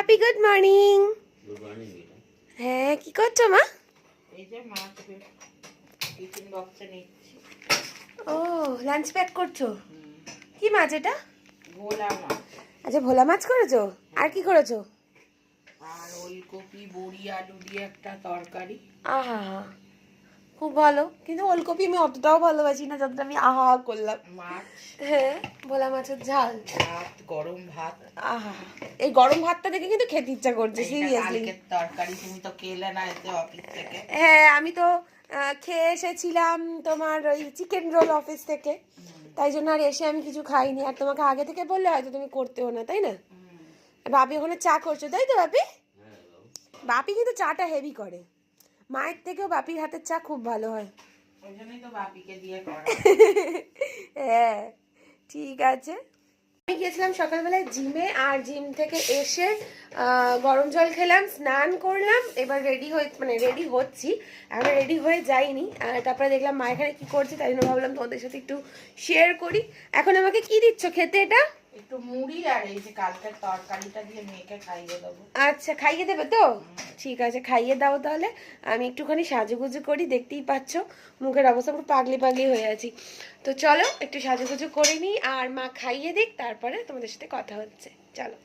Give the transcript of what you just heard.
বাপি good morning. Good morning. হ্যাঁ কি করছো মা? এই যে মাছ টিফিন বক্সে নিচ্ছি। ও লাঞ্চ প্যাক করছো? কি মাছ এটা? ভোলা মাছ। আচ্ছা ভোলা মাছ করেছো, আর কি করেছো? আর ওলকপি বড়ি আলু দিয়ে একটা তরকারি। আহা খুব ভালো, কিন্তু ওলকপি আমি অতটাও ভালোবাসি না যতটা আমি আহা করলাম। মাছ, হ্যাঁ ভোলা মাছের ঝাল, ভাত, গরম ভাত। আহা এই গরম ভাতটা দেখে কিন্তু খেতে ইচ্ছা করছে এইটা সিরিয়াসলি। কালকের তরকারি, তুমি তো খেলে না এতে অফিস থেকে। হ্যাঁ আমি তো খেয়ে এসেছিলাম তোমার ওই চিকেন রোল অফিস থেকে, তাই জন্য আর এসে আমি কিছু খাইনি। আর তোমাকে আগে থেকে বললে হয়তো তুমি করতেও না, তাই না? বাপি ওখানে চা করছো তাই তো বাপি? বাপি কিন্তু চাটা হেভি করে, মায়ের থেকেও বাপির হাতের চা খুব ভালো হয়। ওই জন্যই তো বাপিকে দিয়ে করা। হ্যাঁ ঠিক আছে। আমি গিয়েছিলাম সকালবেলায় জিমে, আর জিম থেকে এসে গরম জল খেলাম, স্নান করলাম, এবার রেডি রেডি হচ্ছি, এখন রেডি হয়ে যাইনি। তারপরে দেখলাম মা এখানে কি করছে, তাই জন্য ভাবলাম তোমাদের সাথে একটু শেয়ার করি। এখন আমাকে কি দিচ্ছ খেতে এটা? একটু মুড়ি আর এই যে কালকের তরকারিটা দিয়ে মেয়েকে খাইয়ে দেবো। আচ্ছা খাইয়ে দেবে তো? ঠিক আছে খাইয়ে দাও তাহলে। আমি একটুখানি সাজুগুজু করি, দেখতেই পাচ্ছ মুখের অবস্থা পুরো পাগলি পাগলি হয়ে আছি। তো চলো একটু সাজুগুজু করে নিই, আর মা খাইয়ে দিক, তারপরে তোমাদের সাথে কথা হচ্ছে। চলো।